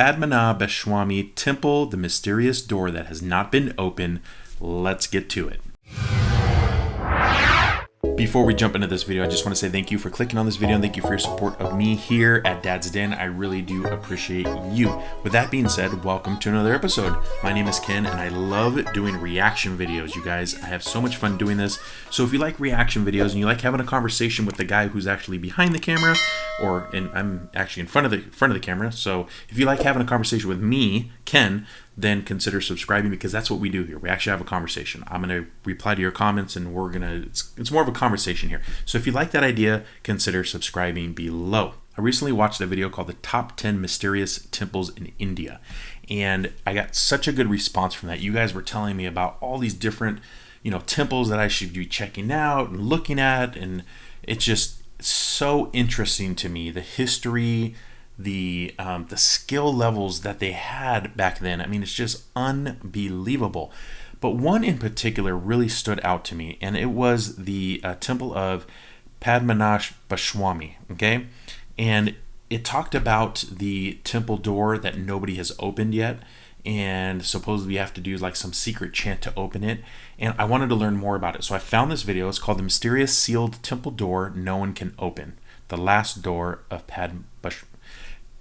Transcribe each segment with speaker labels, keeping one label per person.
Speaker 1: Padmanabhaswamy Temple, the mysterious door that has not been opened. Let's get to it. Before we jump into this video, I just want to say thank you for clicking on this video and thank you for your support of me here at Dad's Den. I really do appreciate you. With that being said, welcome to another episode. My name is Ken and I love doing reaction videos, you guys. I have so much fun doing this. So if you like reaction videos and you like having a conversation with the guy who's actually behind the camera, I'm actually in front of the camera. So if you like having a conversation with me, Ken, then consider subscribing because that's what we do here. We actually have a conversation. I'm going to reply to your comments and it's more of a conversation here. So if you like that idea, consider subscribing below. I recently watched a video called the Top 10 Mysterious Temples in India. And I got such a good response from that. You guys were telling me about all these different, temples that I should be checking out and looking at. And it's just so interesting to me, the history, the skill levels that they had back then. I mean, it's just unbelievable. But one in particular really stood out to me, and it was the Temple of Padmanabhaswamy, okay? And it talked about the temple door that nobody has opened yet, and supposedly you have to do like some secret chant to open it. And I wanted to learn more about it. So I found this video. It's called The Mysterious Sealed Temple Door No One Can Open, the Last Door of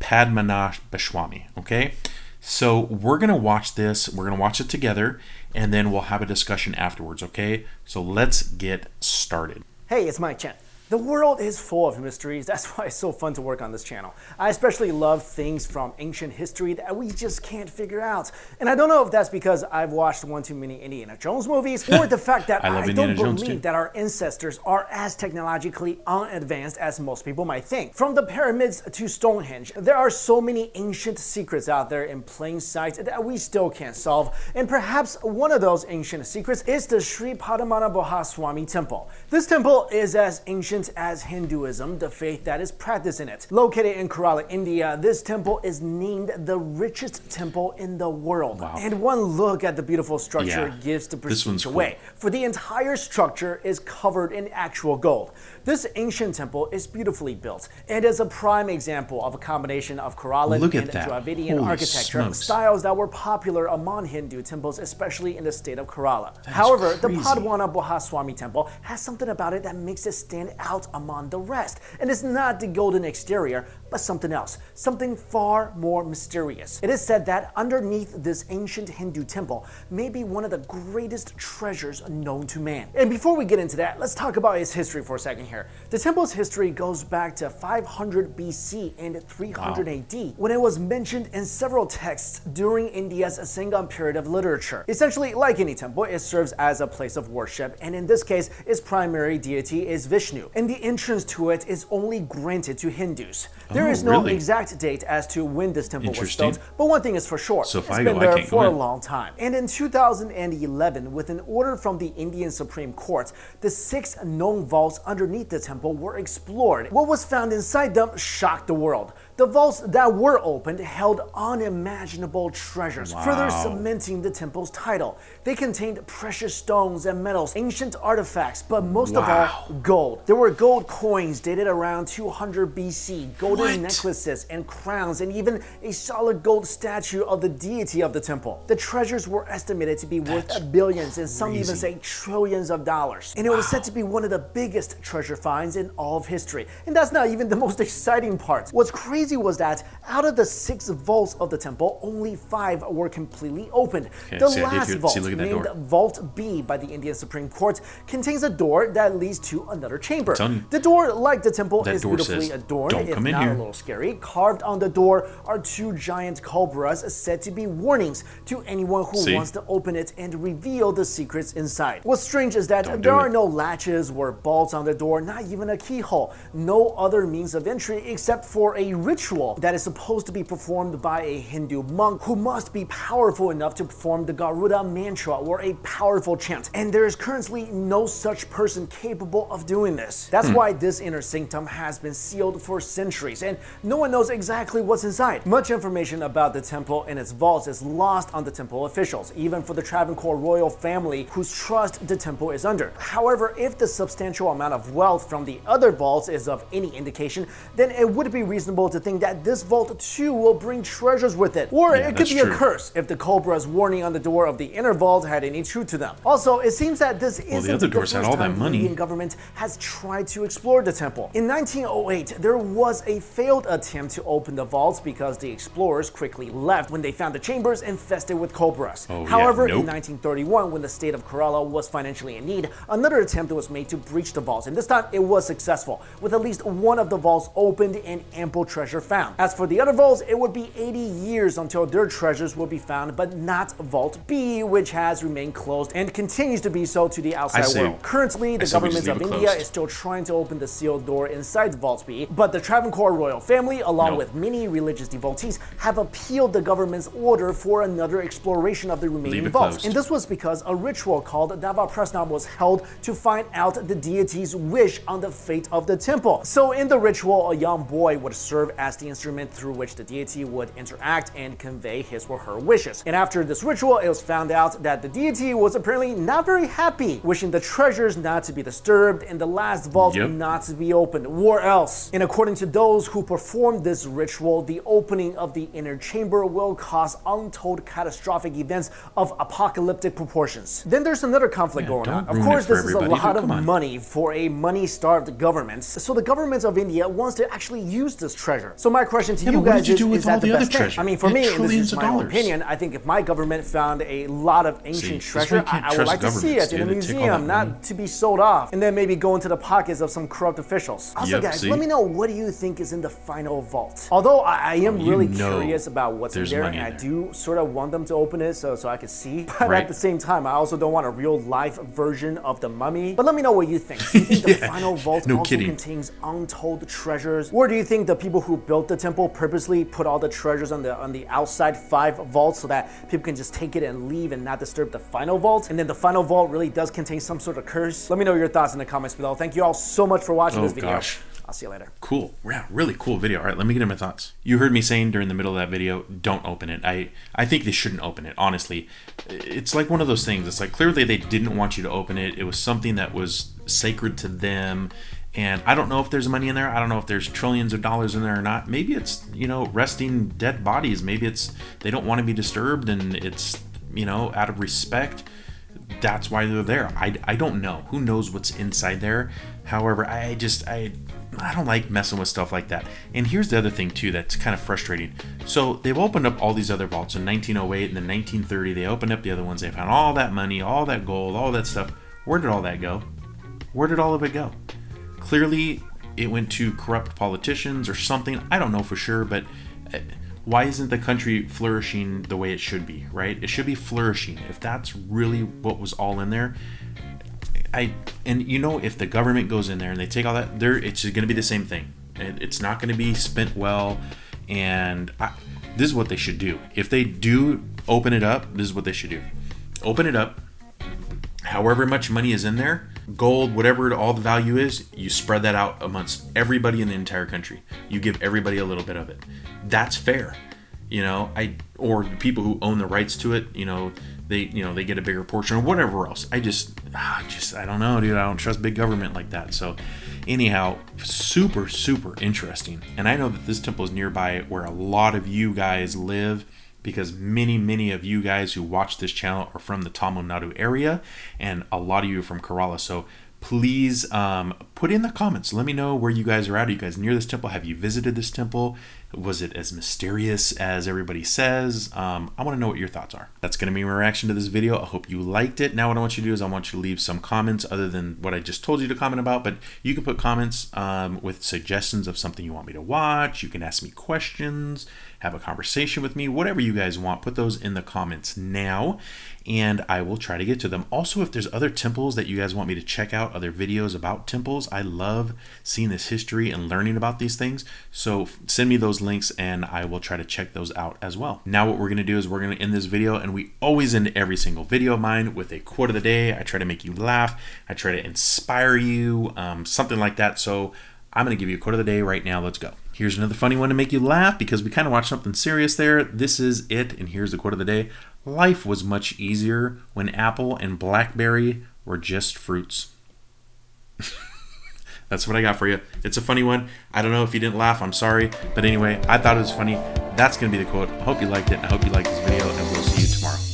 Speaker 1: Padmanabhaswamy, okay? So we're going to watch this. We're going to watch it together, and then we'll have a discussion afterwards, okay? So let's get started.
Speaker 2: Hey, it's Mike Chen. The world is full of mysteries. That's why it's so fun to work on this channel. I especially love things from ancient history that we just can't figure out. And I don't know if that's because I've watched one too many Indiana Jones movies or the fact that I don't believe that our ancestors are as technologically unadvanced as most people might think. From the pyramids to Stonehenge, there are so many ancient secrets out there in plain sight that we still can't solve. And perhaps one of those ancient secrets is the Sri Padmanabhaswamy Temple. This temple is as ancient as Hinduism, the faith that is practiced in it. Located in Kerala, India, this temple is named the richest temple in the world. Wow. And one look at the beautiful structure gives the prestige away. For the entire structure is covered in actual gold. This ancient temple is beautifully built and is a prime example of a combination of Kerala and Dravidian architecture styles that were popular among Hindu temples, especially in the state of Kerala. However, the Padmanabhaswamy Temple has something about it that makes it stand out among the rest. And it's not the golden exterior, but something else, something far more mysterious. It is said that underneath this ancient Hindu temple may be one of the greatest treasures known to man. And before we get into that, let's talk about its history for a second here. The temple's history goes back to 500 BC and 300 AD, when it was mentioned in several texts during India's Sangam period of literature. Essentially, like any temple, it serves as a place of worship, and in this case, its primary deity is Vishnu, and the entrance to it is only granted to Hindus. There is no exact date as to when this temple was built, but one thing is for sure, it's been there for a long time. And in 2011, with an order from the Indian Supreme Court, the 6 known vaults underneath the temple were explored. What was found inside them shocked the world. The vaults that were opened held unimaginable treasures, further cementing the temple's title. They contained precious stones and metals, ancient artifacts, but most of all, gold. There were gold coins dated around 200 BC, golden necklaces and crowns, and even a solid gold statue of the deity of the temple. The treasures were estimated to be worth billions, and some even say trillions of dollars. And it was said to be one of the biggest treasure finds in all of history. And that's not even the most exciting part. What's crazy was that out of the 6 vaults of the temple, only 5 were completely opened. The last vault, named Vault B by the Indian Supreme Court, contains a door that leads to another chamber. The door, like the temple, is beautifully adorned, if not a little scary. Carved on the door are 2 giant cobras said to be warnings to anyone who wants to open it and reveal the secrets inside. What's strange is that there are no latches or bolts on the door, not even a keyhole. No other means of entry except for a ritual that is supposed to be performed by a Hindu monk who must be powerful enough to perform the Garuda mantra or a powerful chant. And there is currently no such person capable of doing this. That's why this inner sanctum has been sealed for centuries, and no one knows exactly what's inside. Much information about the temple and its vaults is lost on the temple officials, even for the Travancore royal family whose trust the temple is under. However, if the substantial amount of wealth from the other vaults is of any indication, then it would be reasonable to to think that this vault too will bring treasures with it. Or it could be a curse if the Cobra's warning on the door of the inner vault had any truth to them. Also, it seems that this isn't
Speaker 1: the other doors had all that money.
Speaker 2: The Indian government has tried to explore the temple. In 1908, there was a failed attempt to open the vaults because the explorers quickly left when they found the chambers infested with cobras. However, in 1931, when the state of Kerala was financially in need, another attempt was made to breach the vaults, and this time it was successful, with at least one of the vaults opened and ample treasure found. As for the other vaults, it would be 80 years until their treasures would be found, but not Vault B, which has remained closed and continues to be so to the outside world. Currently, the government of India is still trying to open the sealed door inside Vault B, but the Travancore royal family, along with many religious devotees, have appealed the government's order for another exploration of the remaining vaults. And this was because a ritual called Dava Prasna was held to find out the deity's wish on the fate of the temple. So in the ritual, a young boy would serve as the instrument through which the deity would interact and convey his or her wishes. And after this ritual, it was found out that the deity was apparently not very happy, wishing the treasures not to be disturbed and the last vault not to be opened, or else. And according to those who performed this ritual, the opening of the inner chamber will cause untold catastrophic events of apocalyptic proportions. Then there's another conflict going on. Of course, this is a lot of money for a money-starved government, so the government of India wants to actually use this treasure. So my question to you guys is that the best thing? I mean, for me, and this is my own opinion, I think if my government found a lot of ancient treasure, I would like to see it in a museum, not to be sold off, and then maybe go into the pockets of some corrupt officials. Also, guys, let me know, what do you think is in the final vault? Although I am really curious about what's in there, and I do sort of want them to open it so I can see, but at the same time, I also don't want a real-life version of the mummy. But let me know what you think. Do you think the final vault also contains untold treasures? Or do you think the people who built the temple purposely put all the treasures on the outside 5 vaults so that people can just take it and leave and not disturb the final vault? And then the final vault really does contain some sort of curse? Let me know your thoughts in the comments below. Thank you all so much for watching this video. I'll see you later.
Speaker 1: Cool. Yeah, really cool video. All right, let me get into my thoughts. You heard me saying during the middle of that video, don't open it. I think they shouldn't open it, honestly. It's like one of those things. It's like clearly they didn't want you to open it. It was something that was sacred to them. And I don't know if there's money in there. I don't know if there's trillions of dollars in there or not. Maybe it's, resting dead bodies. Maybe it's they don't want to be disturbed and it's, out of respect. That's why they're there. I don't know. Who knows what's inside there? However, I don't like messing with stuff like that. And here's the other thing too that's kind of frustrating. So they've opened up all these other vaults in 1908 and then 1930. They opened up the other ones. They found all that money, all that gold, all that stuff. Where did all that go? Where did all of it go? Clearly, it went to corrupt politicians or something. I don't know for sure, but why isn't the country flourishing the way it should be, right? It should be flourishing. If that's really what was all in there, if the government goes in there and they take all that, it's going to be the same thing. It's not going to be spent well, and this is what they should do. If they do open it up, this is what they should do. Open it up. However much money is in there, gold, whatever all the value is, you spread that out amongst everybody in the entire country. You give everybody a little bit of it. That's fair. Or people who own the rights to it, they get a bigger portion or whatever else. I don't know, dude. I don't trust big government like that. So anyhow, super, super interesting. And I know that this temple is nearby where a lot of you guys live, because many of you guys who watch this channel are from the Tamil Nadu area, and a lot of you are from Kerala. So please put in the comments. Let me know where you guys are at. Are you guys near this temple? Have you visited this temple? Was it as mysterious as everybody says? I want to know what your thoughts are. That's going to be my reaction to this video. I hope you liked it. Now what I want you to do is I want you to leave some comments other than what I just told you to comment about, but you can put comments with suggestions of something you want me to watch. You can ask me questions, have a conversation with me, whatever you guys want. Put those in the comments now, and I will try to get to them. Also, if there's other temples that you guys want me to check out, other videos about temples, I love seeing this history and learning about these things. So send me those links and I will try to check those out as well. Now what we're going to do is we're going to end this video, and we always end every single video of mine with a quote of the day. I try to make you laugh. I try to inspire you, something like that. So I'm going to give you a quote of the day right now. Let's go. Here's another funny one to make you laugh because we kind of watched something serious there. This is it, and here's the quote of the day. Life was much easier when apple and blackberry were just fruits. That's what I got for you. It's a funny one. I don't know if you didn't laugh. I'm sorry. But anyway, I thought it was funny. That's going to be the quote. I hope you liked it. I hope you liked this video, and we'll see you tomorrow.